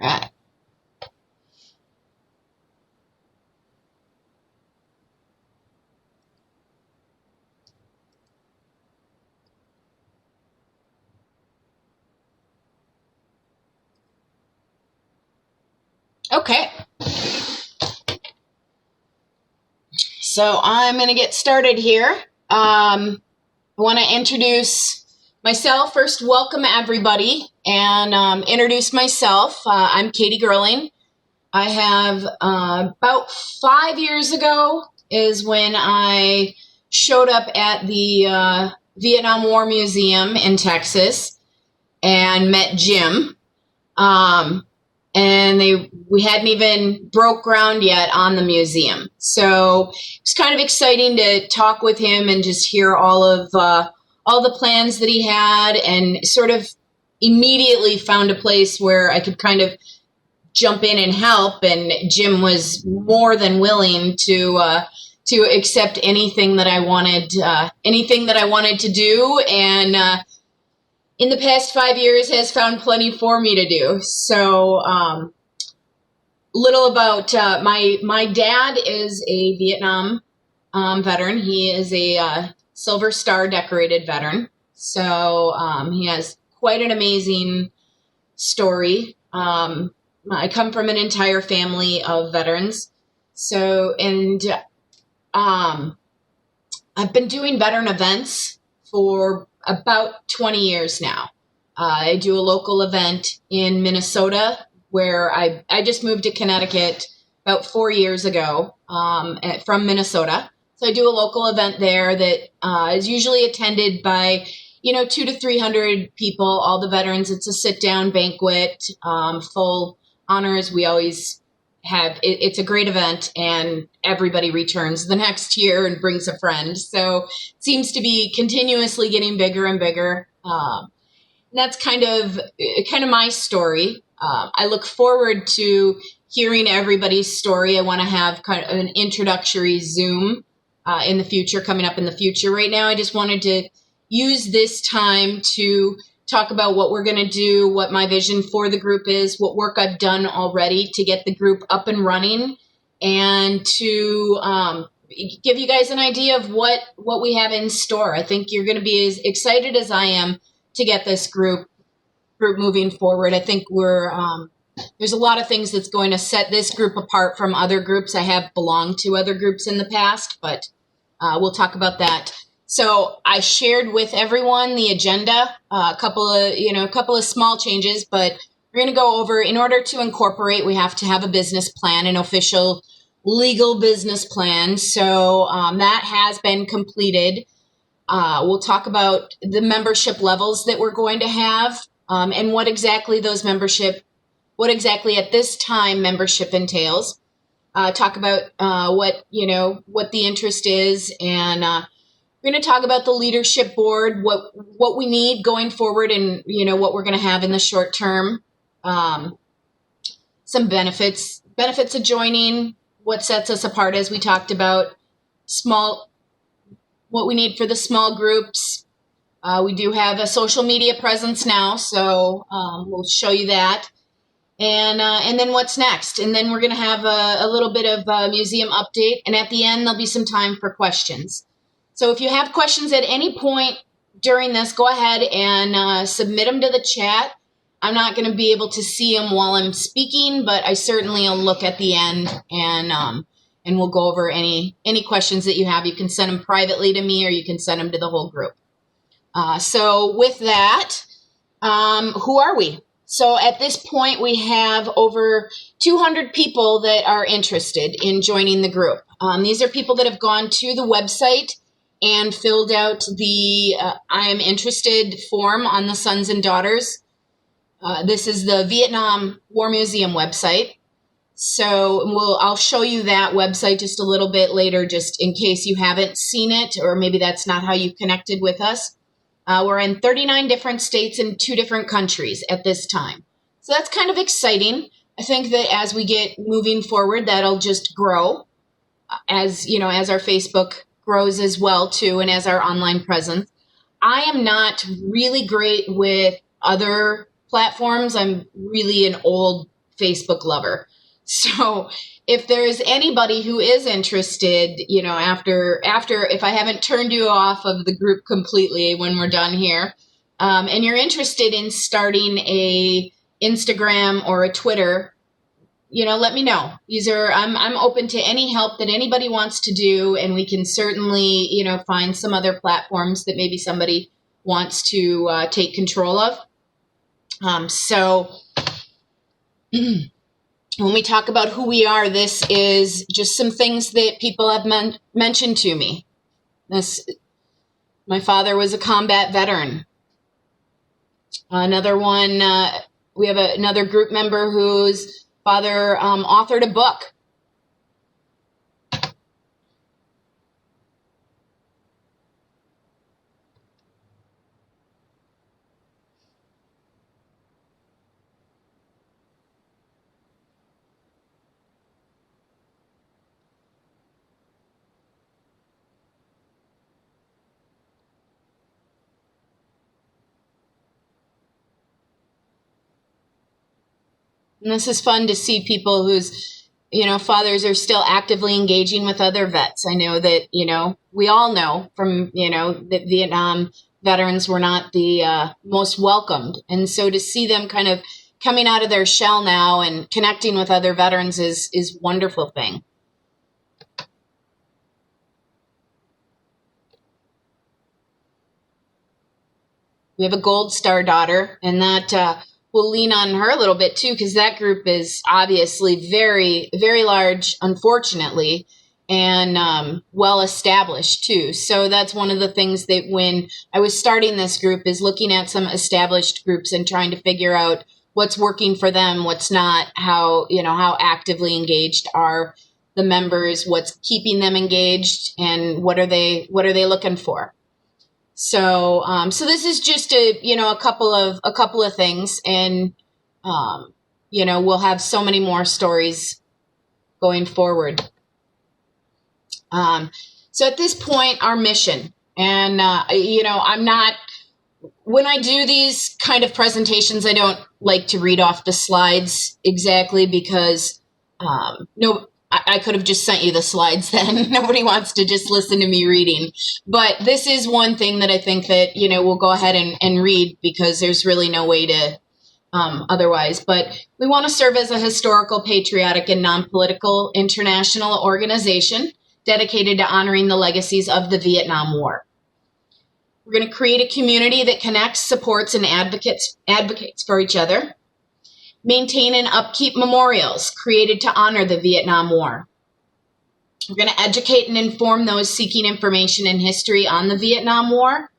Right. Okay. So I'm going to get started here. I want to introduce myself first. Welcome everybody, and introduce myself. I'm Katie Gerling. I have about 5 years ago is when I showed up at the Vietnam War Museum in Texas and met Jim. And we hadn't even broke ground yet on the museum. So it's kind of exciting to talk with him and just hear all the plans that he had, and sort of immediately found a place where I could kind of jump in and help. And Jim was more than willing to accept anything that I wanted to do, and in the past 5 years has found plenty for me to do. So, little about my dad is a Vietnam veteran. He is a Silver Star decorated veteran. So he has quite an amazing story. I come from an entire family of veterans. So, and I've been doing veteran events for about 20 years now. I do a local event in Minnesota, where I just moved to Connecticut about 4 years ago from Minnesota. So I do a local event there that is usually attended by 200 to 300 people, all the veterans. It's a sit-down banquet, full honors. We always have, it's a great event, and everybody returns the next year and brings a friend. So it seems to be continuously getting bigger and bigger. That's kind of my story. I look forward to hearing everybody's story. I want to have kind of an introductory Zoom in the future, coming up in the future. Right now, I just wanted to use this time to talk about what we're going to do, what my vision for the group is, what work I've done already to get the group up and running, and to give you guys an idea of what we have in store. I think you're going to be as excited as I am to get this group moving forward. I think there's a lot of things that's going to set this group apart from other groups. I have belonged to other groups in the past, but we'll talk about that. So I shared with everyone the agenda, a couple of small changes, but we're going to go over, in order to incorporate, we have to have a business plan, an official legal business plan. So that has been completed. We'll talk about the membership levels that we're going to have, and what exactly at this time membership entails. Talk about what the interest is, and we're going to talk about the leadership board, what we need going forward, and what we're going to have in the short term. Some benefits of joining, what sets us apart, as we talked about, what we need for the small groups. We do have a social media presence now, so we'll show you that. And then what's next? And then we're going to have a little bit of a museum update. And at the end, there'll be some time for questions. So if you have questions at any point during this, go ahead and submit them to the chat. I'm not going to be able to see them while I'm speaking, but I certainly will look at the end, and we'll go over any questions that you have. You can send them privately to me, or you can send them to the whole group. So with that, who are we? So at this point, we have over 200 people that are interested in joining the group. These are people that have gone to the website and filled out the I am interested form on the Sons and Daughters. This is the Vietnam War Museum website. So I'll show you that website just a little bit later, just in case you haven't seen it, or maybe that's not how you connected with us. We're in 39 different states and 2 different countries at this time. So that's kind of exciting. I think that as we get moving forward, that'll just grow as our Facebook grows as well too, and as our online presence. I am not really great with other platforms. I'm really an old Facebook lover. So if there's anybody who is interested, after if I haven't turned you off of the group completely when we're done here, and you're interested in starting a Instagram or a Twitter, let me know. I'm open to any help that anybody wants to do, and we can certainly, find some other platforms that maybe somebody wants to take control of. So when we talk about who we are, this is just some things that people have mentioned to me. My father was a combat veteran. Another one, we have another group member whose father authored a book. And this is fun to see people whose, fathers are still actively engaging with other vets. I know that, we all know from, that Vietnam veterans were not the most welcomed. And so to see them kind of coming out of their shell now and connecting with other veterans is a wonderful thing. We have a Gold Star daughter, and that we'll lean on her a little bit too, because that group is obviously very, very large, unfortunately, and well established too. So that's one of the things that when I was starting this group is looking at some established groups and trying to figure out what's working for them, what's not, how actively engaged are the members, what's keeping them engaged, and what are they looking for. So this is just a couple of things, and we'll have so many more stories going forward. So at this point, our mission, and I'm not, when I do these kind of presentations, I don't like to read off the slides exactly because I could have just sent you the slides then. Nobody wants to just listen to me reading. But this is one thing that I think that, we'll go ahead and read because there's really no way to otherwise. But we want to serve as a historical, patriotic, and non-political international organization dedicated to honoring the legacies of the Vietnam War. We're going to create a community that connects, supports, and advocates for each other. Maintain and upkeep memorials created to honor the Vietnam War. We're going to educate and inform those seeking information and history on the Vietnam War.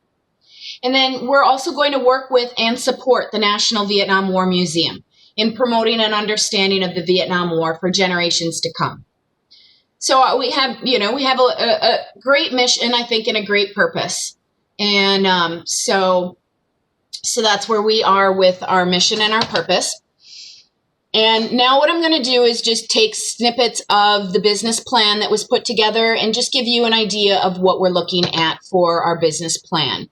And then we're also going to work with and support the National Vietnam War Museum in promoting an understanding of the Vietnam War for generations to come. So we have a great mission, I think, and a great purpose. And so that's where we are with our mission and our purpose. And now what I'm going to do is just take snippets of the business plan that was put together and just give you an idea of what we're looking at for our business plan.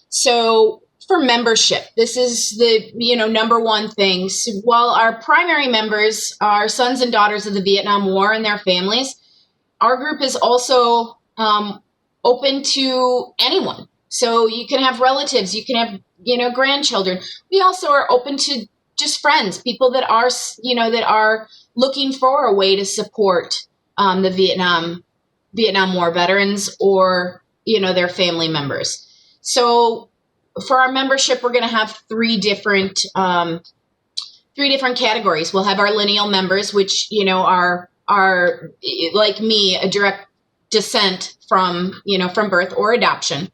So for membership, this is the, number one thing. So while our primary members are sons and daughters of the Vietnam War and their families, our group is also open to anyone. So you can have relatives, you can have, grandchildren. We also are open to just friends, people that are looking for a way to support the Vietnam War veterans or, their family members. So for our membership, we're going to have three different categories. We'll have our lineal members, which, are like me, a direct descent from birth or adoption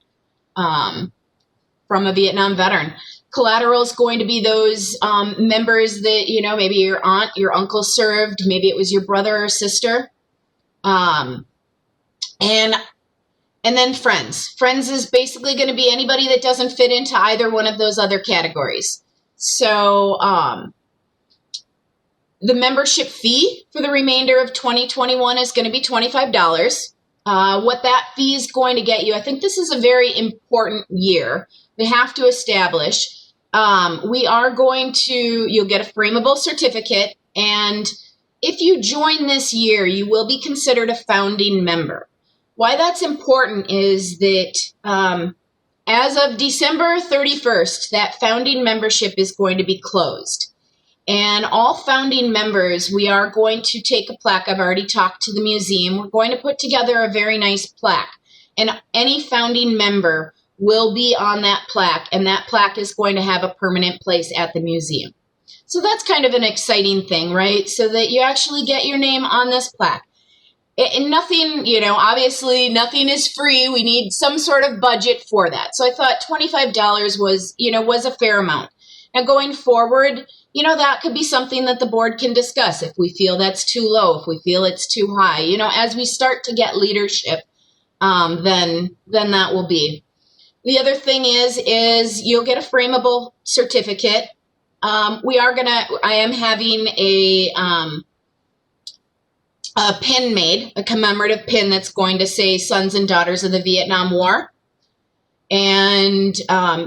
from a Vietnam veteran. Collateral is going to be those members that, maybe your aunt, your uncle served, maybe it was your brother or sister. And then friends. Friends is basically going to be anybody that doesn't fit into either one of those other categories. So the membership fee for the remainder of 2021 is going to be $25. What that fee is going to get you, I think this is a very important year. We have to establish you'll get a frameable certificate, and if you join this year, you will be considered a founding member. Why that's important is that as of December 31st, that founding membership is going to be closed. And all founding members, we are going to take a plaque. I've already talked to the museum. We're going to put together a very nice plaque. And any founding member will be on that plaque, and that plaque is going to have a permanent place at the museum. So that's kind of an exciting thing, right? So that you actually get your name on this plaque. And nothing, obviously nothing is free. We need some sort of budget for that. So I thought $25 was a fair amount. Now going forward, that could be something that the board can discuss if we feel that's too low, if we feel it's too high. As we start to get leadership, then that will be. The other thing is you'll get a frameable certificate. I am having a pin made, a commemorative pin that's going to say Sons and Daughters of the Vietnam War. And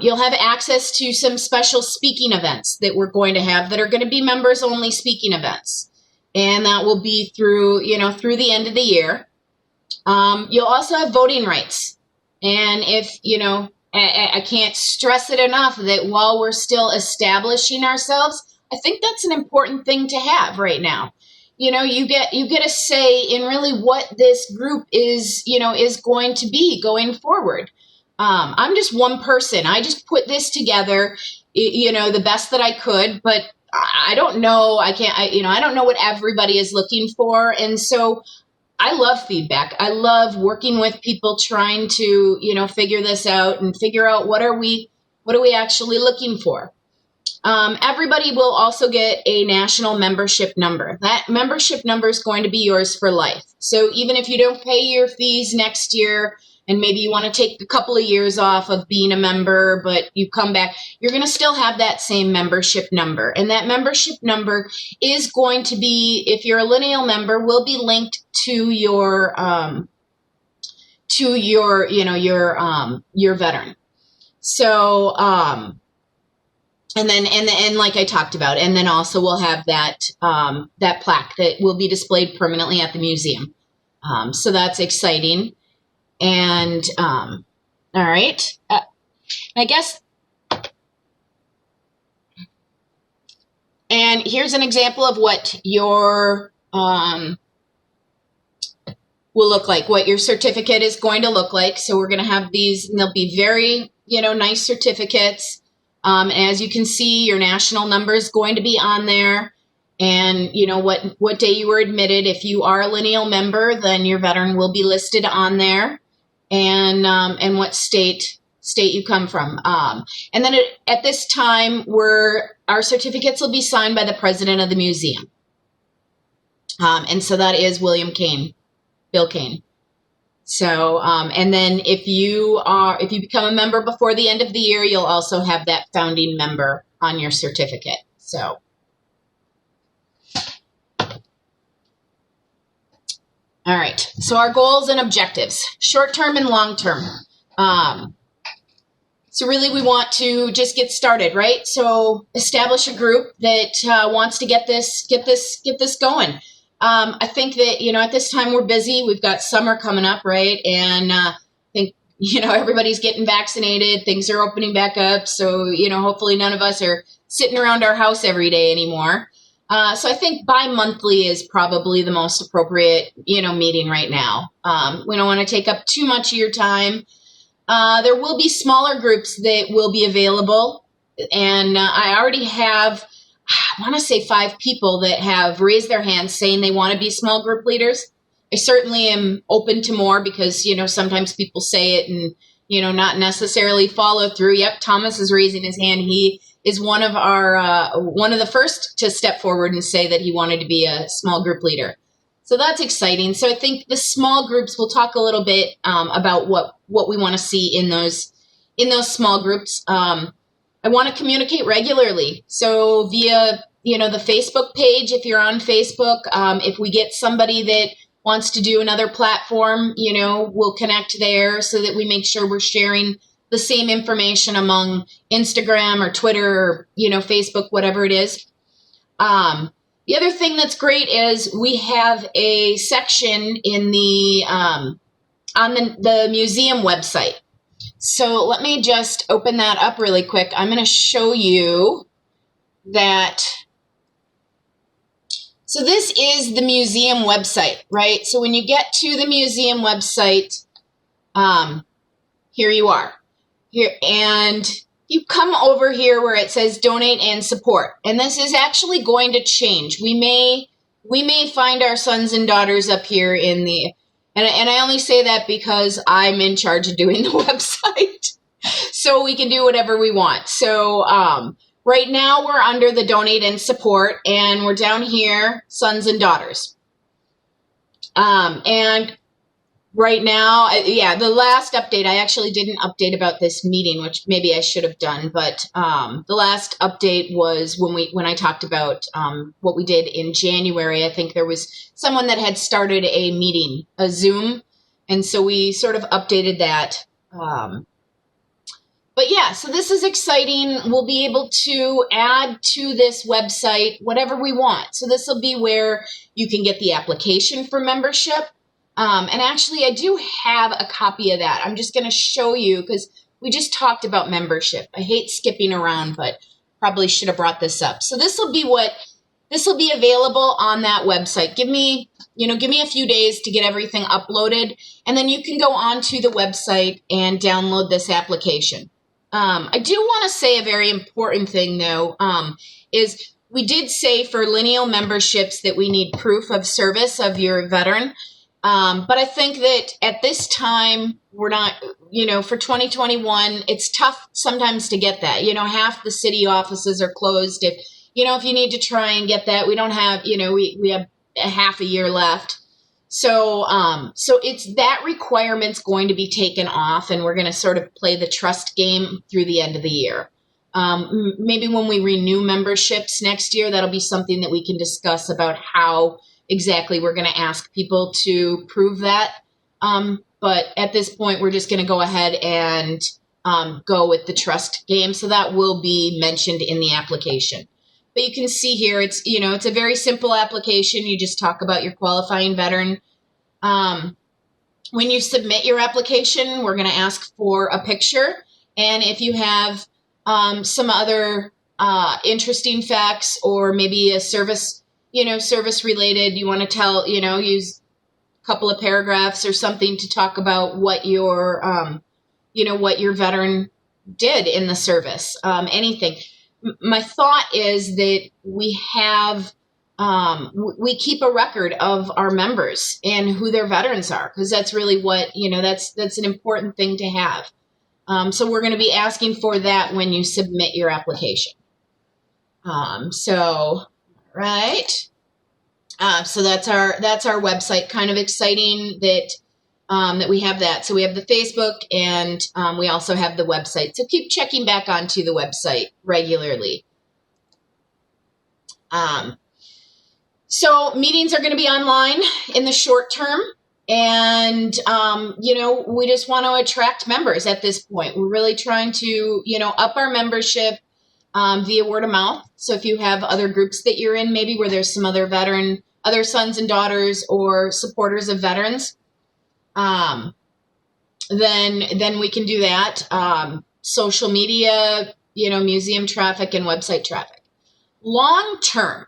you'll have access to some special speaking events that we're going to have that are going to be members only speaking events. And that will be through the end of the year. You'll also have voting rights. And I can't stress it enough that while we're still establishing ourselves, I think that's an important thing to have right now. You get a say in really what this group is going to be going forward. I'm just one person. I just put this together, the best that I could, but I don't know. I don't know what everybody is looking for. And so I love feedback. I love working with people trying to, figure this out and figure out what are we actually looking for. Everybody will also get a national membership number. That membership number is going to be yours for life. So even if you don't pay your fees next year, and maybe you want to take a couple of years off of being a member, but you come back, you're going to still have that same membership number. And that membership number is going to be, if you're a lineal member, will be linked to your veteran. So, and like I talked about, and then also we'll have that plaque that will be displayed permanently at the museum. So that's exciting. And, all right, I guess, and here's an example of what your, will look like, what your certificate is going to look like. So we're going to have these, and they'll be very, nice certificates. As you can see, your national number is going to be on there. And what day you were admitted. If you are a lineal member, then your veteran will be listed on there. And what state you come from. And then at this time, our certificates will be signed by the president of the museum. And so that is Bill Kane. So, and then if you become a member before the end of the year, you'll also have that founding member on your certificate. So. All right, so our goals and objectives, short-term and long-term. So really we want to just get started, right? So establish a group that wants to get this going. I think that, at this time we're busy. We've got summer coming up, right? And I think, everybody's getting vaccinated. Things are opening back up. So, hopefully none of us are sitting around our house every day anymore. So I think bi-monthly is probably the most appropriate, meeting right now. We don't want to take up too much of your time. There will be smaller groups that will be available. And I already have, I want to say 5 people that have raised their hands saying they want to be small group leaders. I certainly am open to more because, sometimes people say it and, not necessarily follow through. Yep, Thomas is raising his hand. He is one of the first to step forward and say that he wanted to be a small group leader. So that's exciting. So I think the small groups, we'll talk a little bit about what we want to see in those small groups. I want to communicate regularly. So via, the Facebook page, if you're on Facebook, if we get somebody that wants to do another platform, we'll connect there so that we make sure we're sharing the same information among Instagram or Twitter or, Facebook, whatever it is. The other thing that's great is we have a section in on the museum website. So let me just open that up really quick. I'm going to show you that. So this is the museum website, right? So when you get to the museum website, here you are. Here, and you come over here where it says donate and support. And this is actually going to change. We may find our sons and daughters up here in the, and I only say that because I'm in charge of doing the website. So we can do whatever we want. So right now we're under the donate and support, and we're down here, sons and daughters. And right now, the last update, I actually didn't update about this meeting, which maybe I should have done, but the last update was when I talked about what we did in January. I think there was someone that had started a meeting, a Zoom, and so we sort of updated that. But yeah, so this is exciting. We'll be able to add to this website whatever we want. So this will be where you can get the application for membership. And actually, I do have a copy of that. I'm just going to show you because we just talked about membership. I hate skipping around, but probably should have brought this up. So this will be available on that website. Give me a few days to get everything uploaded, and then you can go onto the website and download this application. I do want to say a very important thing, though, is we did say for lineal memberships that we need proof of service of your veteran. But I think that at this time, we're not, for 2021, it's tough sometimes to get that. Half the city offices are closed. If you need to try and get that, we don't have, we have a half a year left. So it's that requirement's going to be taken off, and we're going to sort of play the trust game through the end of the year. Maybe when we renew memberships next year, that'll be something that we can discuss about how exactly we're going to ask people to prove that. But at this point, we're just going to go ahead and go with the trust game. So that will be mentioned in the application. But you can see here, it's a very simple application. You just talk about your qualifying veteran. When you submit your application, we're going to ask for a picture. And if you have some other interesting facts or maybe a service related, you want to tell, use a couple of paragraphs or something to talk about what your veteran did in the service, anything. My thought is that we keep a record of our members and who their veterans are, because that's really what, that's an important thing to have. So we're going to be asking for that when you submit your application. Right. So that's our website. Kind of exciting that we have that. So we have the Facebook, and we also have the website. So keep checking back onto the website regularly. So meetings are going to be online in the short term. And, we just want to attract members at this point. We're really trying to, up our membership via word of mouth. So if you have other groups that you're in, maybe where there's some other sons and daughters or supporters of veterans, then we can do that. Social media, museum traffic and website traffic. Long term,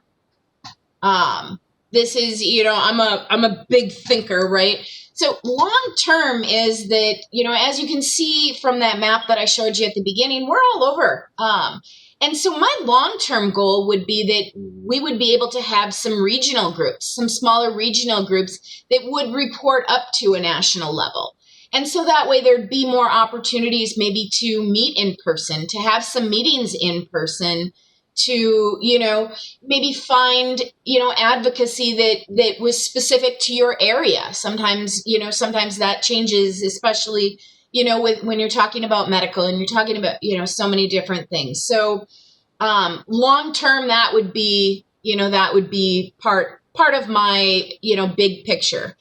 this is, I'm a big thinker, right? So long term is that, as you can see from that map that I showed you at the beginning, we're all over. And so my long-term goal would be that we would be able to have some regional groups, some smaller regional groups that would report up to a national level. And so that way there'd be more opportunities maybe to meet in person, to have some meetings in person, to, maybe find, advocacy that was specific to your area. Sometimes that changes, especially when you're talking about medical and you're talking about, so many different things. So long term, that would be part of my, big picture.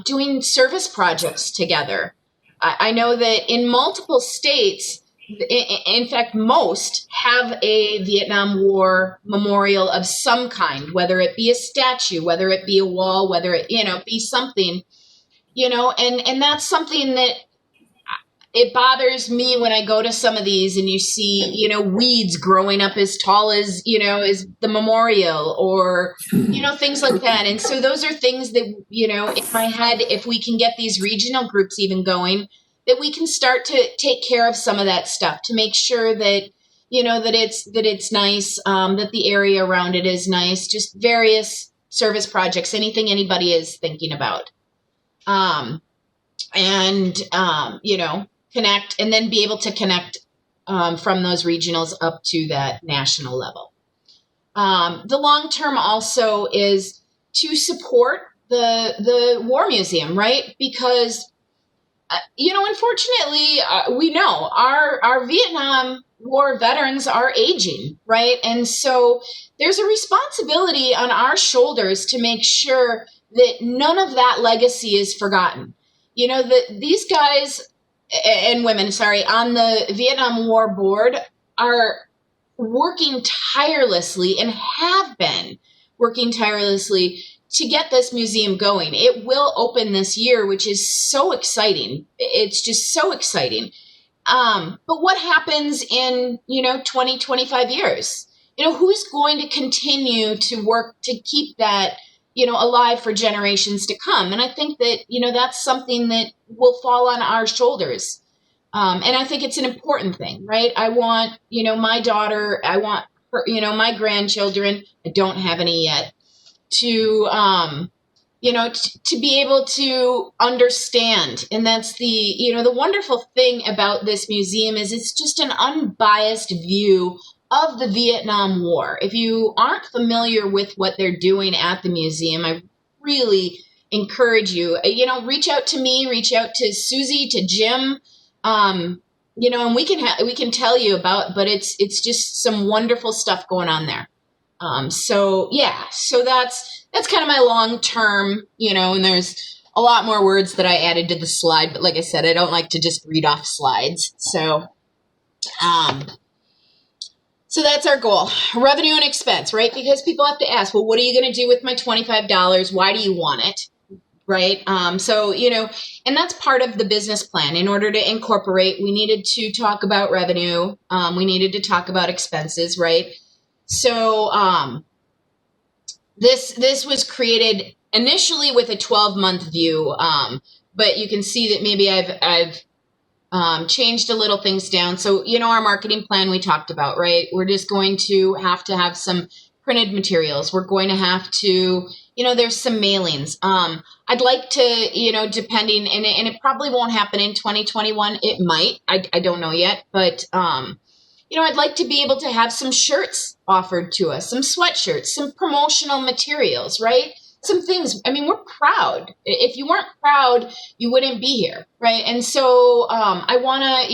Doing service projects together. I know that in multiple states, in fact, most have a Vietnam War memorial of some kind, whether it be a statue, whether it be a wall, whether it, be something, and that's something that it bothers me when I go to some of these and you see, weeds growing up as tall as, as the memorial or, things like that. And so those are things that, in my head, if we can get these regional groups even going, that we can start to take care of some of that stuff to make sure that, that it's nice, that the area around it is nice, just various service projects, anything anybody is thinking about. Connect and then be able to connect from those regionals up to that national level. The long term also is to support the War Museum, right? Because, unfortunately, we know our Vietnam War veterans are aging, right? And so there's a responsibility on our shoulders to make sure that none of that legacy is forgotten. These guys and women, on the Vietnam War Board are working tirelessly and have been working tirelessly to get this museum going. It will open this year, which is so exciting. It's just so exciting. But what happens in, 20, 25 years? Who's going to continue to work to keep that, alive for generations to come? And I think that, that's something that will fall on our shoulders. And I think it's an important thing, right? I want, my daughter, I want her, my grandchildren, I don't have any yet, to, to be able to understand. And that's the wonderful thing about this museum is it's just an unbiased view of the Vietnam War. If you aren't familiar with what they're doing at the museum, I really encourage you, reach out to me, reach out to Susie, to Jim, and we can tell you about, but it's just some wonderful stuff going on there. So that's kind of my long term, and there's a lot more words that I added to the slide, but like I said, I don't like to just read off slides. So that's our goal, revenue and expense, right? Because people have to ask, well, what are you going to do with my $25? Why do you want it? Right. And that's part of the business plan. In order to incorporate, we needed to talk about revenue. We needed to talk about expenses, right? So this was created initially with a 12-month view, but you can see that maybe I've changed a little things down. So, our marketing plan we talked about, right? We're just going to have some printed materials. We're going to have to, there's some mailings. I'd like to, depending, and it probably won't happen in 2021. It might, I don't know yet, but, I'd like to be able to have some shirts offered to us, some sweatshirts, some promotional materials, right? Some things. I mean, we're proud. If you weren't proud, you wouldn't be here, right? And so I want to,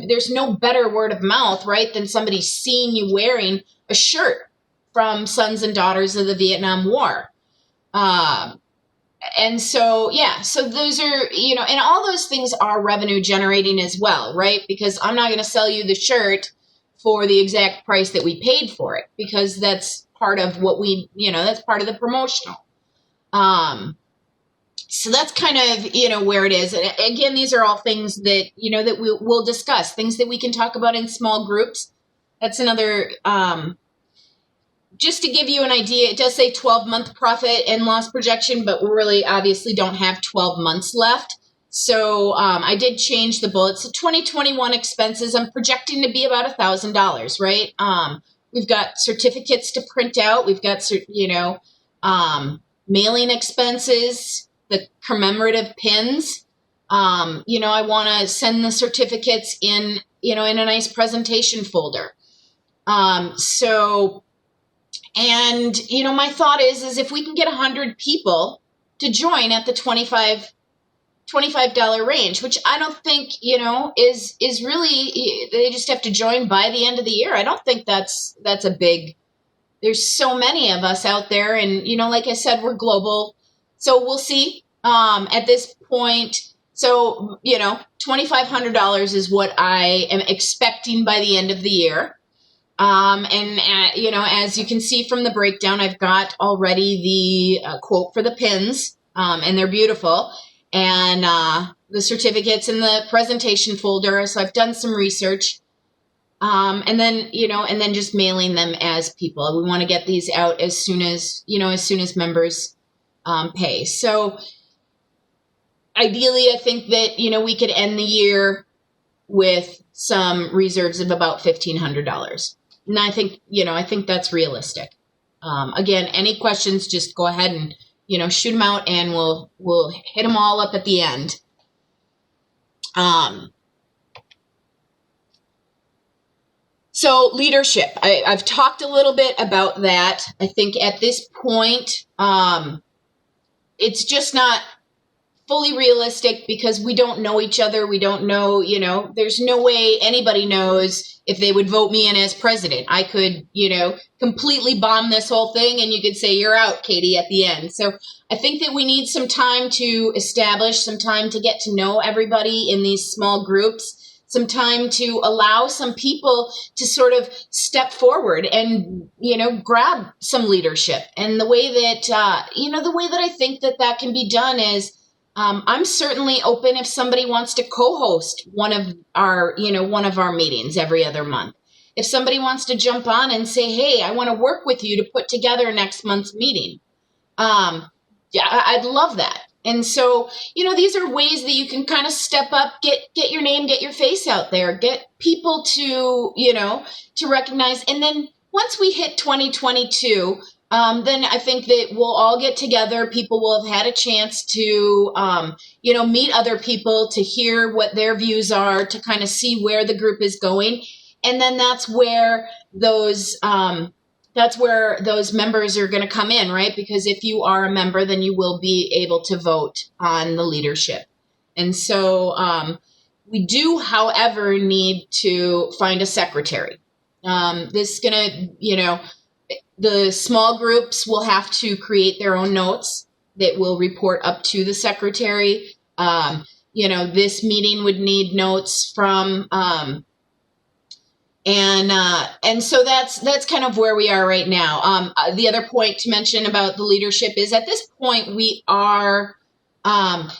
there's no better word of mouth, right, than somebody seeing you wearing a shirt from Sons and Daughters of the Vietnam War. And so, so those are, and all those things are revenue generating as well, right? Because I'm not going to sell you the shirt for the exact price that we paid for it, because that's part of what we, that's part of the promotional. So that's kind of, where it is. And again, these are all things that, that we'll discuss, things that we can talk about in small groups. That's another, just to give you an idea, it does say 12-month profit and loss projection, but we really obviously don't have 12 months left. So I did change the bullets. So 2021 expenses, I'm projecting to be about $1,000, right? We've got certificates to print out. We've got, mailing expenses, the commemorative pins. I want to send the certificates in, in a nice presentation folder. And, my thought is if we can get 100 people to join at the $25 range, which I don't think, is really, they just have to join by the end of the year. I don't think that's a big, there's so many of us out there. And, like I said, we're global. So we'll see. At this point, So, $2,500 is what I am expecting by the end of the year. As you can see from the breakdown, I've got already the quote for the pins, and they're beautiful, and the certificates in the presentation folder. So I've done some research, and then just mailing them as people. We want to get these out as soon as members pay. So ideally, I think that we could end the year with some reserves of about $1,500. And I think that's realistic. Again, any questions, just go ahead and, shoot them out, and we'll hit them all up at the end. So leadership, I've talked a little bit about that. I think at this point, it's just not fully realistic because we don't know each other. We don't know, there's no way anybody knows if they would vote me in as president. I could, completely bomb this whole thing, and you could say, you're out, Katie, at the end. So I think that we need some time to establish, some time to get to know everybody in these small groups, some time to allow some people to sort of step forward and, grab some leadership. And the way that, I think that can be done is, I'm certainly open if somebody wants to co-host one of our meetings every other month. If somebody wants to jump on and say, hey, I want to work with you to put together next month's meeting. I'd love that. And so, these are ways that you can kind of step up, get your name, get your face out there, get people to, to recognize. And then once we hit 2022, then I think that we'll all get together. People will have had a chance to, meet other people, to hear what their views are, to kind of see where the group is going. And then that's where those members are going to come in, right? Because if you are a member, then you will be able to vote on the leadership. And so we do, however, need to find a secretary. This is going to, the small groups will have to create their own notes that will report up to the secretary. This meeting would need notes from, and so that's kind of where we are right now. The other point to mention about the leadership is at this point we are definitely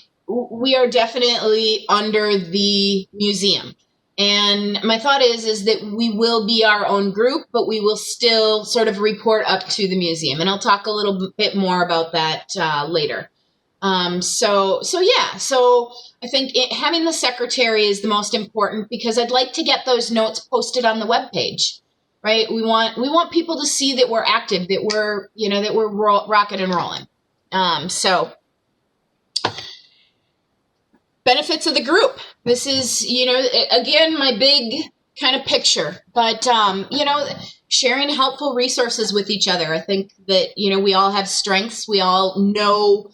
under the museum. And my thought is that we will be our own group, but we will still sort of report up to the museum. And I'll talk a little bit more about that later. So I think having the secretary is the most important because I'd like to get those notes posted on the webpage, right? We want people to see that we're active, that we're rocking and rolling. Benefits of the group. This is, again, my big kind of picture, but, sharing helpful resources with each other. I think that, we all have strengths. We all know,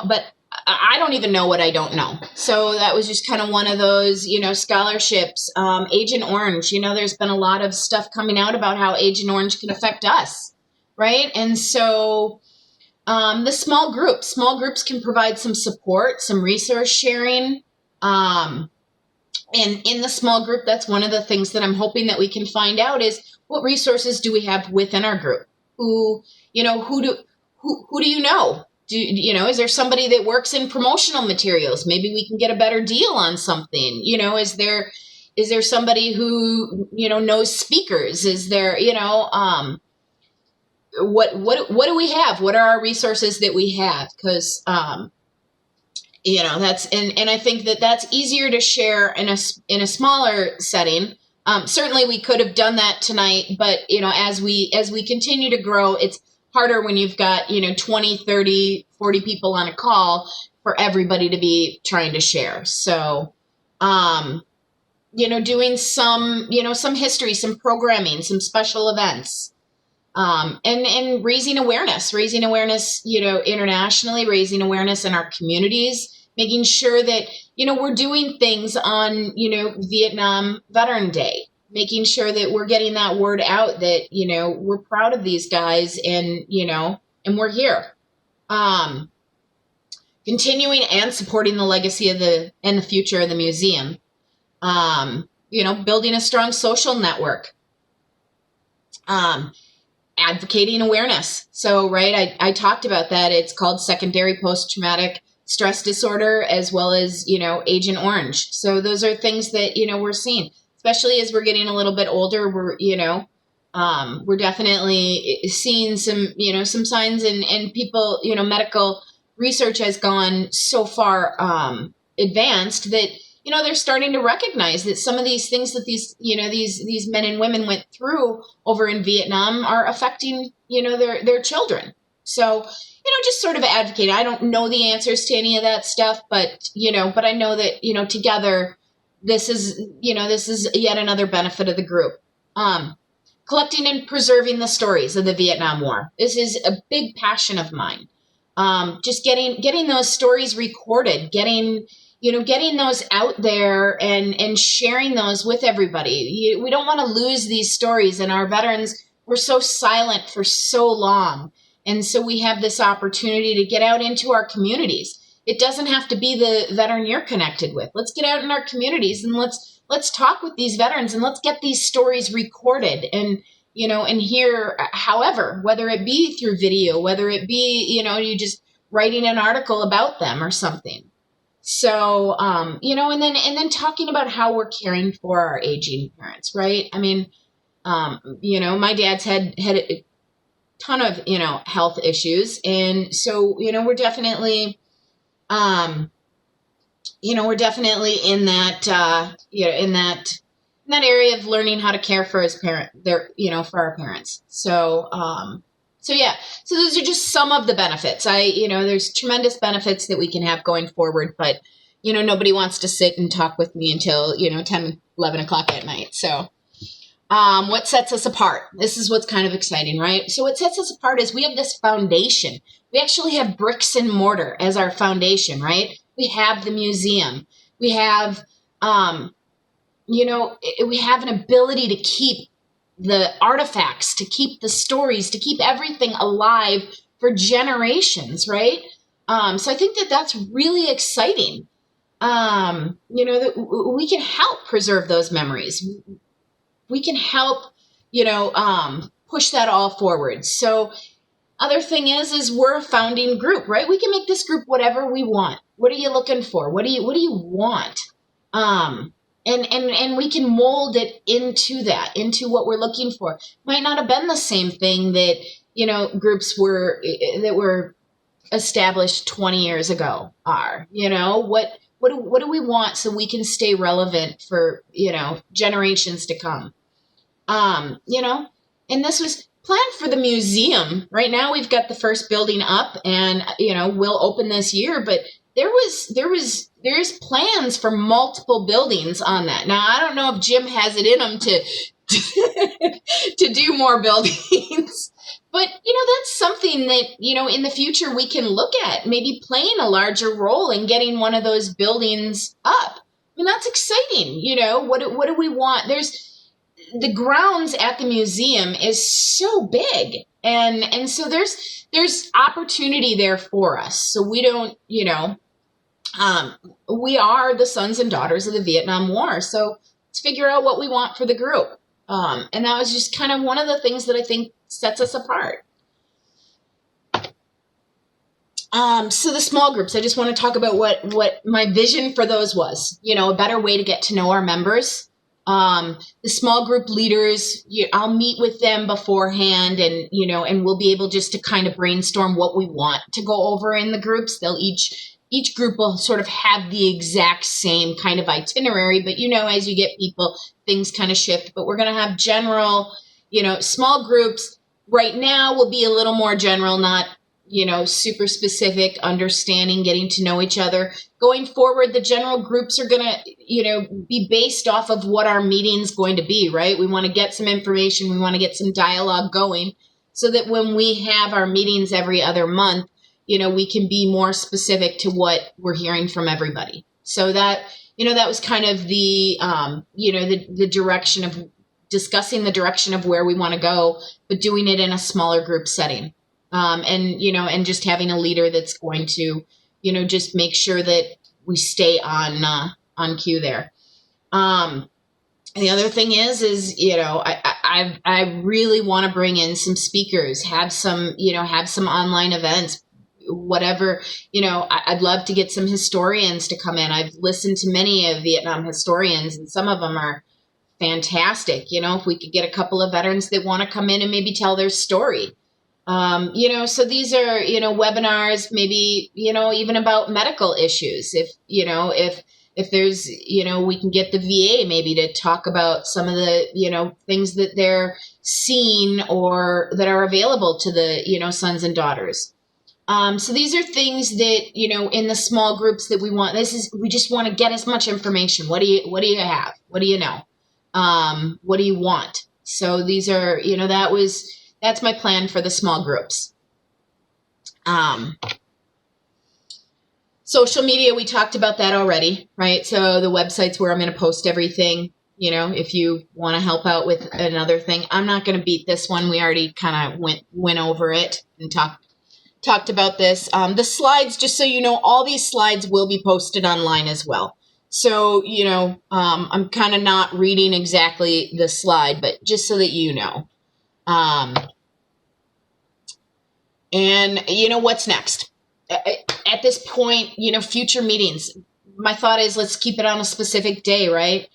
but I don't even know what I don't know. So that was just kind of one of those, scholarships. Agent Orange, there's been a lot of stuff coming out about how Agent Orange can affect us, right? And so the small groups can provide some support, some resource sharing. And in the small group, that's one of the things that I'm hoping that we can find out is what resources do we have within our group? Who do you know? Is there somebody that works in promotional materials? Maybe we can get a better deal on something. Is there somebody who, knows speakers? Is there, what do we have? What are our resources that we have? Because, that's, and I think that that's easier to share in a smaller setting. Certainly we could have done that tonight, but, as we continue to grow, it's harder when you've got, 20, 30, 40 people on a call for everybody to be trying to share. So, doing some history, some programming, some special events, and raising awareness, internationally, raising awareness in our communities, making sure that, we're doing things on, Vietnam Veteran Day, making sure that we're getting that word out that, we're proud of these guys and, and we're here. continuing and supporting the legacy of and the future of the museum. Building a strong social network. Advocating awareness. So, right, I talked about that. It's called secondary post-traumatic stress disorder, as well as, Agent Orange. So those are things that, we're seeing, especially as we're getting a little bit older. We're definitely seeing some signs, and people, medical research has gone so far advanced that, they're starting to recognize that some of these things that these men and women went through over in Vietnam are affecting, their children. So, just sort of advocate. I don't know the answers to any of that stuff, but I know that, together, this is yet another benefit of the group. Collecting and preserving the stories of the Vietnam War. This is a big passion of mine. Just getting those stories recorded, getting those out there and sharing those with everybody. We don't want to lose these stories, and our veterans were so silent for so long. And so we have this opportunity to get out into our communities. It doesn't have to be the veteran you're connected with. Let's get out in our communities and let's talk with these veterans, and let's get these stories recorded and hear, however, whether it be through video, whether it be, you just writing an article about them or something. So, and then talking about how we're caring for our aging parents, right? I mean, my dad's had a ton of, health issues. And so, we're definitely, we're definitely in that, in that area of learning how to care for for our parents. So, so those are just some of the benefits. There's tremendous benefits that we can have going forward, but, nobody wants to sit and talk with me until, 10, 11 o'clock at night. So, what sets us apart? This is what's kind of exciting, right? So what sets us apart is we have this foundation. We actually have bricks and mortar as our foundation, right? We have the museum. We have, we have an ability to keep the artifacts, to keep the stories, to keep everything alive for generations, right? So I think that that's really exciting. That we can help preserve those memories. We can help, push that all forward. So other thing is we're a founding group, right? We can make this group whatever we want. What are you looking for? What do you want? And we can mold it into what we're looking for. Might not have been the same thing that, groups that were established 20 years ago are, what do we want so we can stay relevant for, generations to come? And this was planned for the museum. Right now we've got the first building up and, we'll open this year, but there's plans for multiple buildings on that. Now, I don't know if Jim has it in him to do more buildings, but, that's something that, in the future we can look at, maybe playing a larger role in getting one of those buildings up. I mean, that's exciting. What do we want? The grounds at the museum is so big, and so there's opportunity there for us. So we don't, we are the sons and daughters of the Vietnam War. So let's figure out what we want for the group. And that was just kind of one of the things that I think sets us apart. So the small groups, I just want to talk about what my vision for those was, a better way to get to know our members. The small group leaders, I'll meet with them beforehand and we'll be able just to kind of brainstorm what we want to go over in the groups. Each group will sort of have the exact same kind of itinerary, but as you get people, things kind of shift. But we're going to have general, small groups right now will be a little more general, not, super specific, understanding, getting to know each other. Going forward, the general groups are going to, be based off of what our meeting's going to be, right? We want to get some information. We want to get some dialogue going so that when we have our meetings every other month, we can be more specific to what we're hearing from everybody. So that, that was kind of the, the direction of discussing the direction of where we want to go, but doing it in a smaller group setting. And just having a leader that's going to, just make sure that we stay on cue there. The other thing is I really want to bring in some speakers, have some online events, whatever. I'd love to get some historians to come in. I've listened to many of Vietnam historians, and some of them are fantastic. If we could get a couple of veterans that want to come in and maybe tell their story. So these are, webinars, maybe, even about medical issues. If there's, we can get the VA maybe to talk about some of the, things that they're seeing or that are available to the, sons and daughters. So these are things that, in the small groups that we want, we just want to get as much information. What do you have? What do you know? What do you want? So these are, that's my plan for the small groups. Social media, we talked about that already, right? So the website's where I'm going to post everything. If you want to help out with another thing, I'm not going to beat this one. We already kind of went over it and talked about this. The slides, just so you know, all these slides will be posted online as well. So, I'm kind of not reading exactly the slide, but just so that you know. And what's next? At this point, future meetings. My thought is let's keep it on a specific day, right?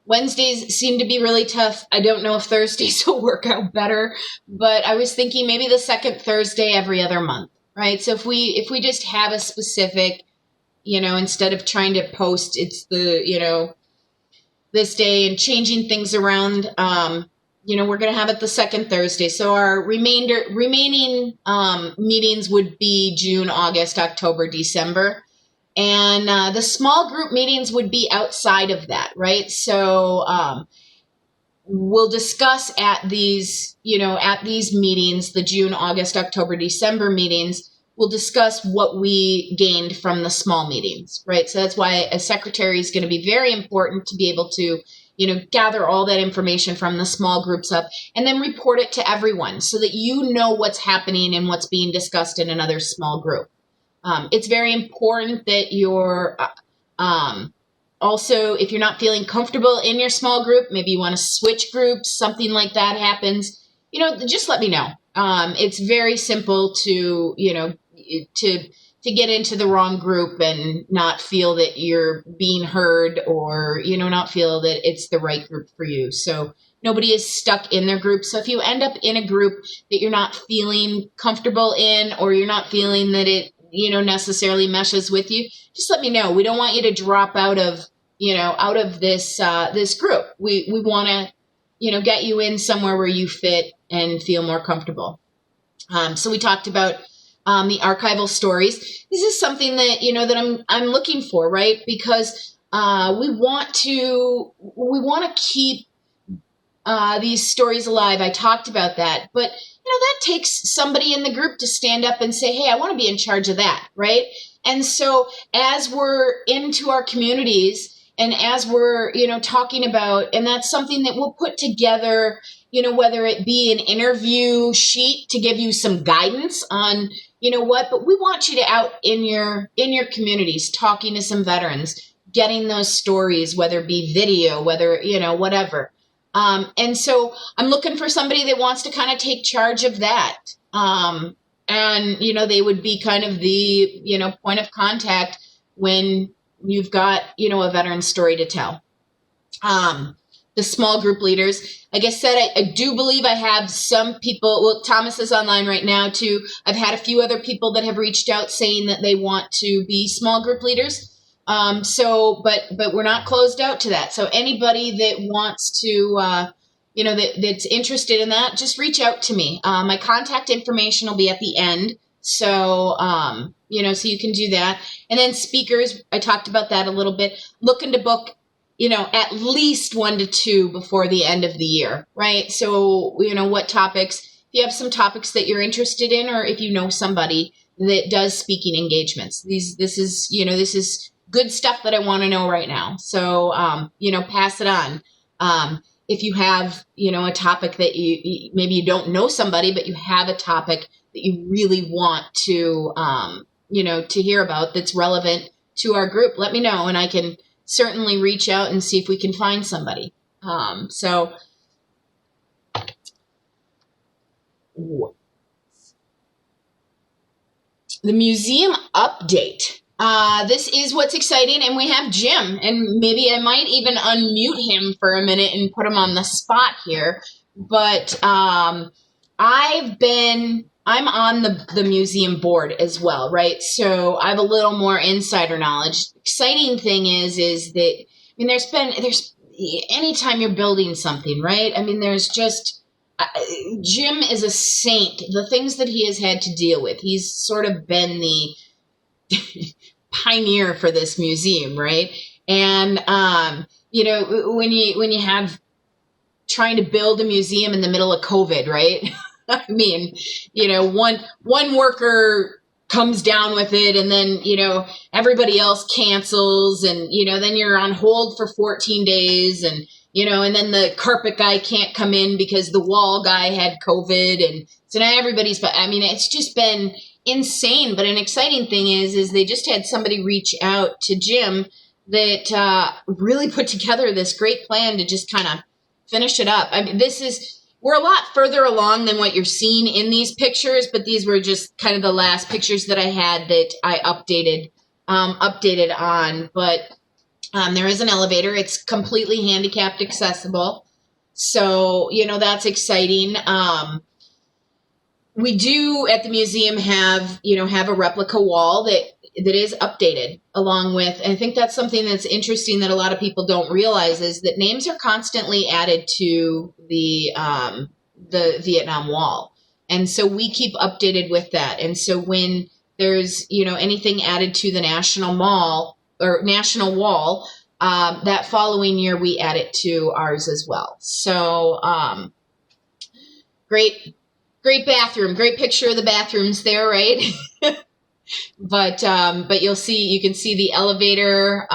Wednesdays seem to be really tough. I don't know if Thursdays will work out better, but I was thinking maybe the second Thursday every other month, right? So if we just have a specific, instead of trying to post, it's the, this day and changing things around, we're going to have it the second Thursday. So our remaining meetings would be June, August, October, December. And the small group meetings would be outside of that, right? So we'll discuss at these meetings, the June, August, October, December meetings, we'll discuss what we gained from the small meetings, right? So that's why a secretary is going to be very important to be able to gather all that information from the small groups up and then report it to everyone so that you know what's happening and what's being discussed in another small group. It's very important that you're also, if you're not feeling comfortable in your small group, maybe you want to switch groups, something like that happens, just let me know. It's very simple to get into the wrong group and not feel that you're being heard or, not feel that it's the right group for you. So nobody is stuck in their group. So if you end up in a group that you're not feeling comfortable in, or you're not feeling that it, necessarily meshes with you, just let me know. We don't want you to drop out of this group. We want to, get you in somewhere where you fit and feel more comfortable. So we talked about the archival stories. This is something that that I'm looking for, right? Because we want to keep these stories alive. I talked about that, but that takes somebody in the group to stand up and say, "Hey, I want to be in charge of that," right? And so as we're into our communities and as we're talking about, and that's something that we'll put together, whether it be an interview sheet to give you some guidance on but we want you to out in your communities, talking to some veterans, getting those stories, whether it be video, whether, whatever. And so I'm looking for somebody that wants to kind of take charge of that. And, they would be kind of the, point of contact when you've got, a veteran story to tell. The small group leaders, like I said, I do believe I have some people. Well, Thomas is online right now too. I've had a few other people that have reached out saying that they want to be small group leaders. But we're not closed out to that. So anybody that wants to, that's interested in that, just reach out to me. My contact information will be at the end. So, so you can do that. And then speakers, I talked about that a little bit. Looking to book, at least 1 to 2 before the end of the year, right? So, what topics, if you have some topics that you're interested in, or if you know somebody that does speaking engagements, this is good stuff that I want to know right now. So, pass it on. If you have, a topic that maybe you don't know somebody, but you have a topic that you really want to, to hear about that's relevant to our group, let me know, and I can certainly reach out and see if we can find somebody. So the museum update. This is what's exciting, and we have Jim, and maybe I might even unmute him for a minute and put him on the spot here. But I'm on the museum board as well, right? So I have a little more insider knowledge. Exciting thing is that, there's anytime you're building something, right? There's just, Jim is a saint. The things that he has had to deal with, he's sort of been the pioneer for this museum, right? And when you have trying to build a museum in the middle of COVID, right? One worker comes down with it, and then everybody else cancels, and then you're on hold for 14 days, and and then the carpet guy can't come in because the wall guy had COVID, and so now everybody's. But it's just been insane. But an exciting thing is they just had somebody reach out to Jim that really put together this great plan to just kind of finish it up. We're a lot further along than what you're seeing in these pictures, but these were just kind of the last pictures that I had that I updated on. But there is an elevator. It's completely handicapped accessible. So, that's exciting. We do at the museum have a replica wall that is updated along with, and I think that's something that's interesting that a lot of people don't realize, is that names are constantly added to the Vietnam Wall. And so we keep updated with that. And so when there's, anything added to the National Wall, that following year, we add it to ours as well. So, great bathroom, great picture of the bathrooms there, right? But you can see the elevator.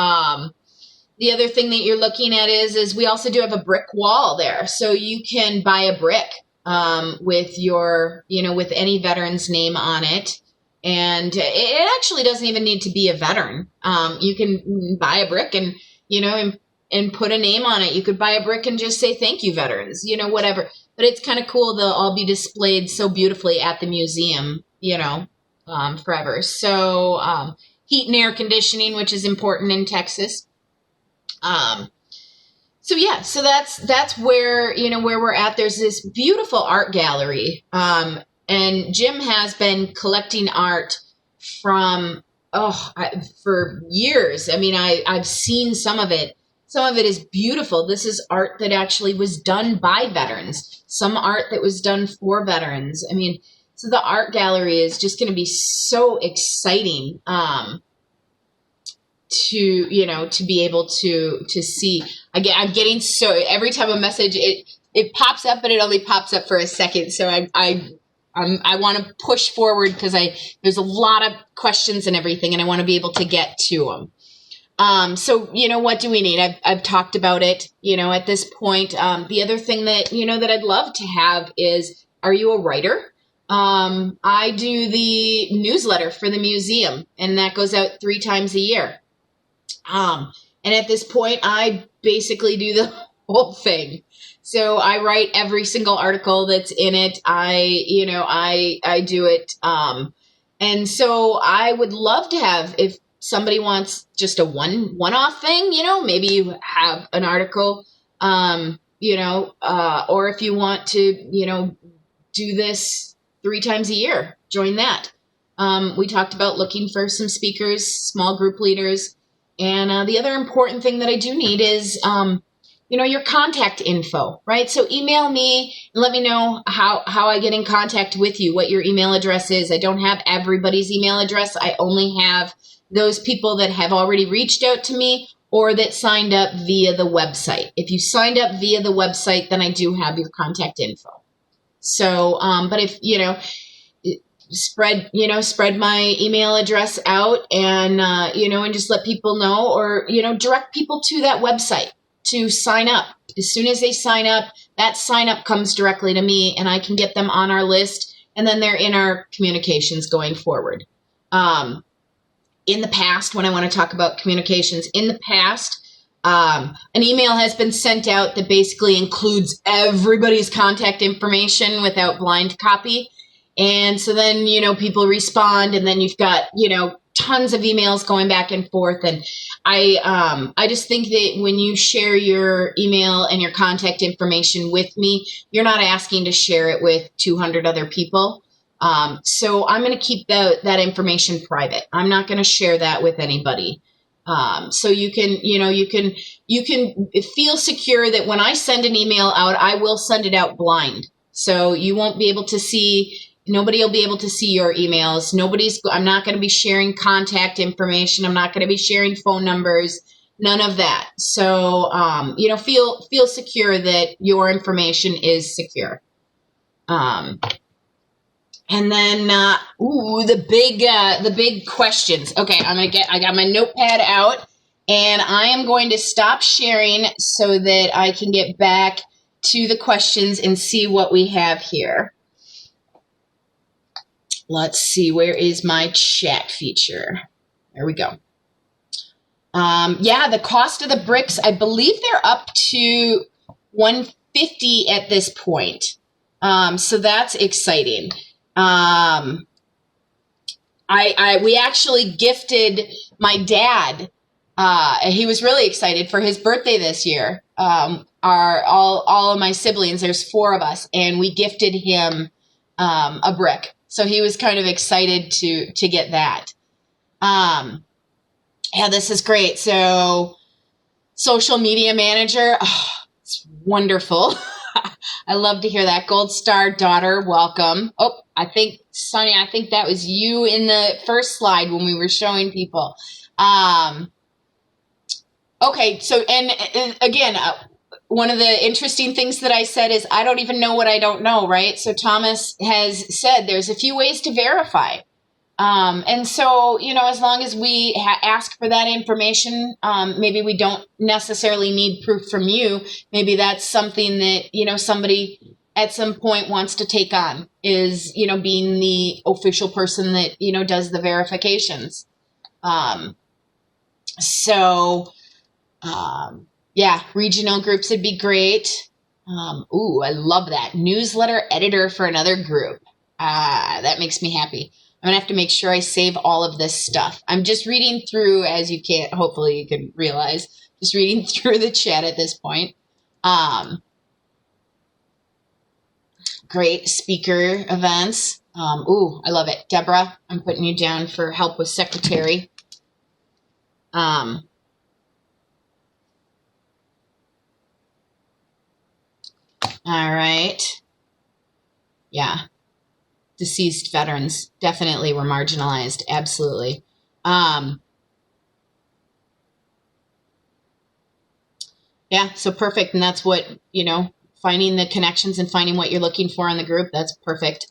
The other thing that you're looking at is we also do have a brick wall there. So you can buy a brick, with with any veteran's name on it. And it actually doesn't even need to be a veteran. You can buy a brick and put a name on it. You could buy a brick and just say, "Thank you, veterans," whatever. But it's kind of cool. They'll all be displayed so beautifully at the museum, forever. So heat and air conditioning, which is important in Texas. So that's where we're at. There's this beautiful art gallery, and Jim has been collecting art for years. I've seen some of it. Some of it is beautiful. This is art that actually was done by veterans. Some art that was done for veterans. So the art gallery is just going to be so exciting to be able to see. I'm getting so, every time a message it pops up, but it only pops up for a second. So I want to push forward because there's a lot of questions and everything, and I want to be able to get to them. So what do we need? I've talked about it. At this point, the other thing that that I'd love to have is, are you a writer? I do the newsletter for the museum, and that goes out 3 times a year. And at this point, I basically do the whole thing. So I write every single article that's in it. I do it. And so I would love to have, if somebody wants just a one-off thing, maybe you have an article, or if you want to, do this 3 times a year, join that. We talked about looking for some speakers, small group leaders. And the other important thing that I do need is, your contact info, right? So email me and let me know how I get in contact with you, what your email address is. I don't have everybody's email address. I only have those people that have already reached out to me or that signed up via the website. If you signed up via the website, then I do have your contact info. So, but if, spread my email address out and, and just let people know, or, direct people to that website to sign up. As soon as they sign up, that sign up comes directly to me, and I can get them on our list, and then they're in our communications going forward. In the past, when I want to talk about communications, in the past, an email has been sent out that basically includes everybody's contact information without blind copy. And so then, people respond, and then you've got, tons of emails going back and forth. And I just think that when you share your email and your contact information with me, you're not asking to share it with 200 other people. So I'm going to keep that information private. I'm not going to share that with anybody. So you can feel secure that when I send an email out, I will send it out blind. So you won't be able to see, nobody will be able to see your emails. I'm not going to be sharing contact information. I'm not going to be sharing phone numbers, none of that. So, feel secure that your information is secure. And then, the big questions. Okay, I got my notepad out, and I am going to stop sharing so that I can get back to the questions and see what we have here. Let's see, where is my chat feature? There we go. The cost of the bricks, I believe they're up to $150 at this point. So that's exciting. We actually gifted my dad. He was really excited for his birthday this year. All of my siblings, there's 4 of us, and we gifted him a brick. So he was kind of excited to get that. This is great. So social media manager, it's wonderful. I love to hear that. Gold Star daughter, welcome. Oh, I think, Sonia, that was you in the first slide when we were showing people. Okay, so, and again, one of the interesting things that I said is I don't even know what I don't know, right? So Thomas has said there's a few ways to verify. And so, as long as we ask for that information, maybe we don't necessarily need proof from you. Maybe that's something that, somebody at some point wants to take on is, being the official person that, does the verifications. Regional groups would be great. I love that. Newsletter editor for another group. That makes me happy. I'm going to have to make sure I save all of this stuff. I'm just reading through, hopefully you can realize, just reading through the chat at this point. Great speaker events. I love it. Deborah, I'm putting you down for help with secretary. All right. Yeah. Deceased veterans definitely were marginalized. Absolutely. So perfect. And that's what, finding the connections and finding what you're looking for in the group. That's perfect.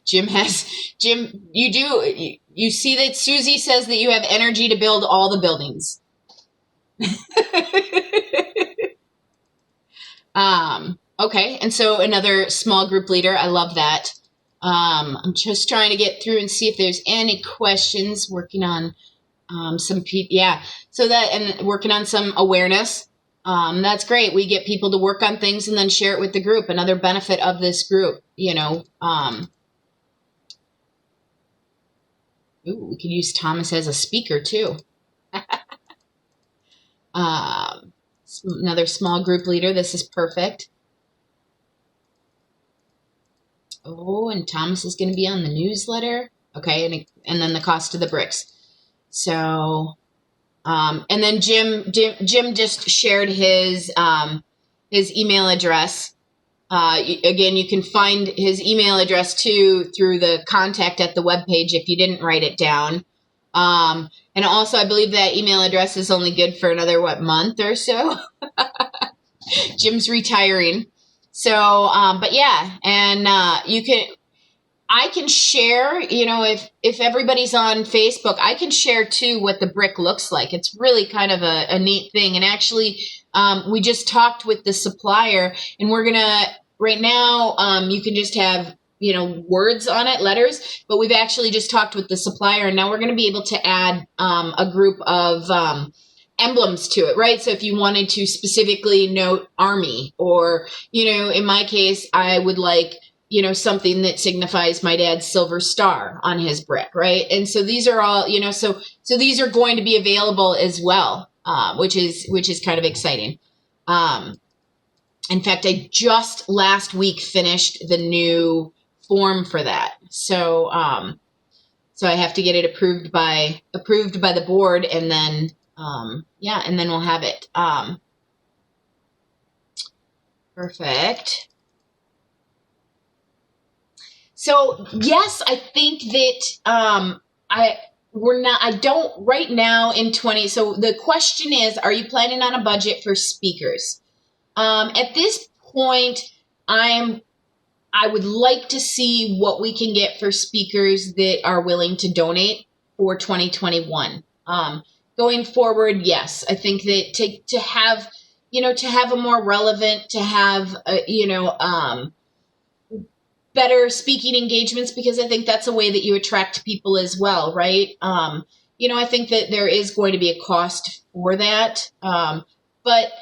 Jim, you see that Susie says that you have energy to build all the buildings. Okay, and so another small group leader. I love that. I'm just trying to get through and see if there's any questions. Working on some people, so that, and working on some awareness. That's great. We get people to work on things and then share it with the group. Another benefit of this group, we could use Thomas as a speaker too. Another small group leader. This is perfect. Oh, and Thomas is going to be on the newsletter. Okay, and then the cost of the bricks. So, and then Jim just shared his email address. Again, you can find his email address too through the contact at the webpage if you didn't write it down. And also, I believe that email address is only good for another, month or so. Jim's retiring. So, but yeah, and I can share, if everybody's on Facebook, I can share too what the brick looks like. It's really kind of a neat thing. And actually, we just talked with the supplier, and we're going to, right now, you can just have words on it, letters, but we've actually just talked with the supplier, and now we're going to be able to add a group of emblems to it, right? So if you wanted to specifically note Army, or, in my case, I would like, something that signifies my dad's silver star on his brick, right? And so these are all, so these are going to be available as well, which is kind of exciting. In fact, I just last week finished the new form for that. So so I have to get it approved by the board, and then and then we'll have it. Perfect. So yes, I think that I don't right now in 20. So the question is, are you planning on a budget for speakers? At this point, I would like to see what we can get for speakers that are willing to donate for 2021. Going forward, yes, I think that to have a more relevant, to have better speaking engagements, because I think that's a way that you attract people as well, right? I think that there is going to be a cost for that. But,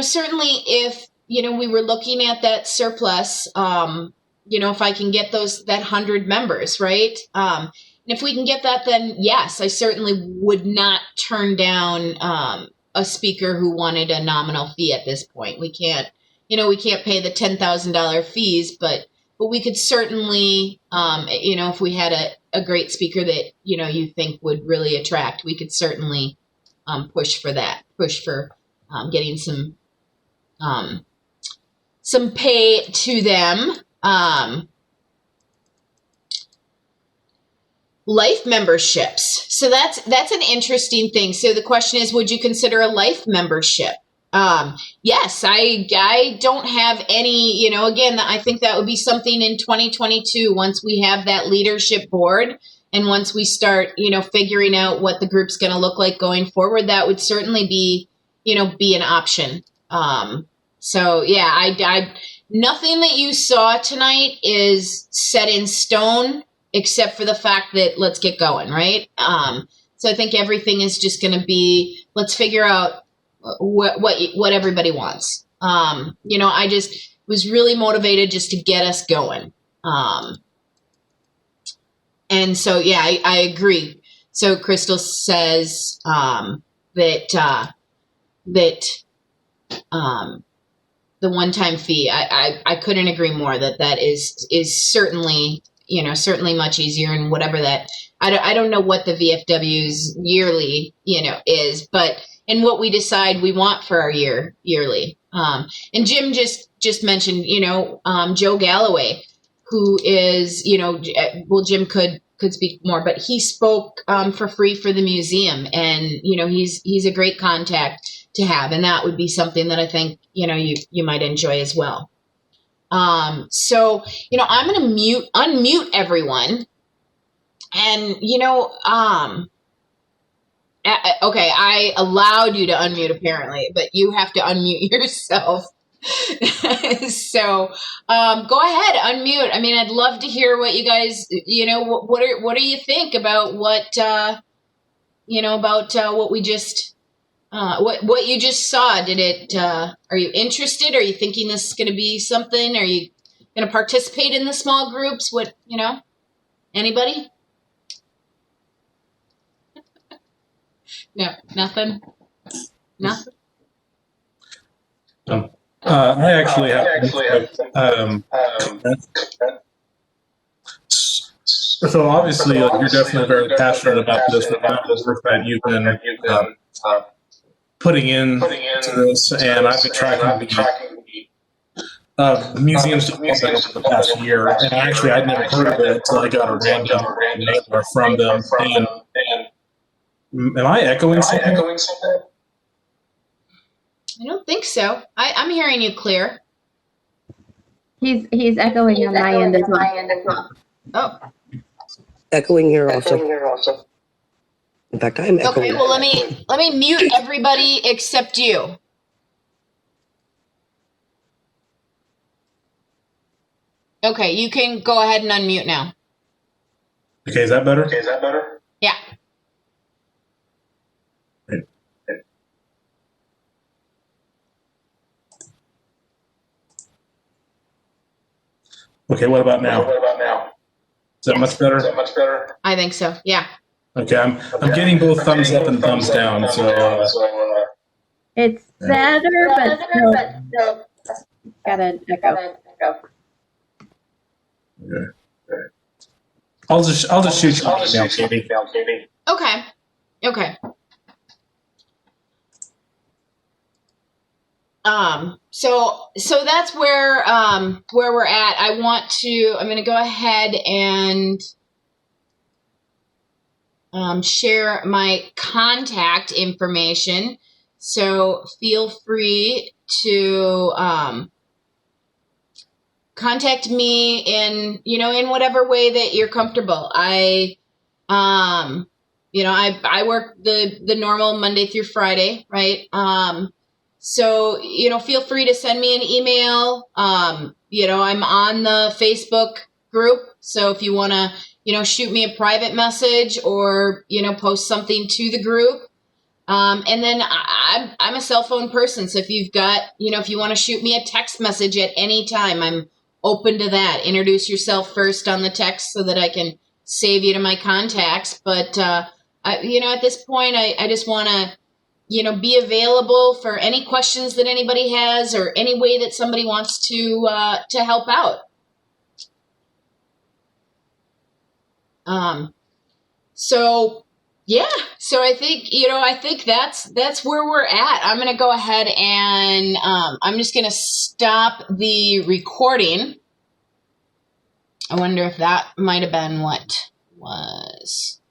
certainly if, we were looking at that surplus, if I can get that 100 members, right? And if we can get that, then yes, I certainly would not turn down a speaker who wanted a nominal fee at this point. We can't pay the $10,000 fees, but we could certainly, if we had a great speaker that, you think would really attract, we could certainly push for getting some pay to them. Life memberships. So that's an interesting thing. So the question is, would you consider a life membership? Yes, I don't have any, again, I think that would be something in 2022, once we have that leadership board, and once we start, figuring out what the group's going to look like going forward, that would certainly be an option. So yeah, I nothing that you saw tonight is set in stone, except for the fact that let's get going, right? So I think everything is just going to be, let's figure out what everybody wants. I just was really motivated just to get us going. And so, yeah, I agree. So Crystal says that the one-time fee, I couldn't agree more that is certainly, certainly much easier, and whatever that, I don't know what the VFW's yearly, is, but, and what we decide we want for our yearly. And Jim just mentioned, Joe Galloway, who is, well, Jim could speak more, but he spoke for free for the museum, and, he's a great contact to have, and that would be something that I think, you might enjoy as well. So, I'm going to unmute everyone, and, okay, I allowed you to unmute apparently, but you have to unmute yourself. So, go ahead, unmute. I mean, I'd love to hear what you guys, what do you think about what we just, what you just saw? Did it, are you interested? Are you thinking this is going to be something? Are you going to participate in the small groups? What, anybody? No, nothing. Nothing. I actually have. So obviously, you're definitely very passionate about this, the work that you've been putting in to this, and I've been tracking the museum's development over the past year. And actually, I'd never heard of it until I got a random neighbor from them. And am I echoing something? I don't think so. I'm hearing you clear. He's echoing on my end as well. Oh. Echoing here also. In fact, I'm echoing. Okay, well let me mute everybody except you. Okay, you can go ahead and unmute now. Okay, is that better? Yeah. Great. Okay, what about now? Is that much better? I think so. Yeah. Okay, I'm getting both thumbs up and thumbs down. So It's better, but still got an echo. okay. I'll just shoot you an email, Katie. Okay. Okay. So that's where we're at. I'm going to go ahead and share my contact information. So feel free to contact me in whatever way that you're comfortable. I work the normal Monday through Friday, right? So, feel free to send me an email. I'm on the Facebook group. So if you want to, shoot me a private message or, post something to the group. And then I'm a cell phone person. So if if you want to shoot me a text message at any time, I'm open to that. Introduce yourself first on the text so that I can save you to my contacts. But, at this point, I just want to, be available for any questions that anybody has or any way that somebody wants to help out. So yeah, so I think that's where we're at. I'm going to go ahead and I'm just going to stop the recording. I wonder if that might have been what was.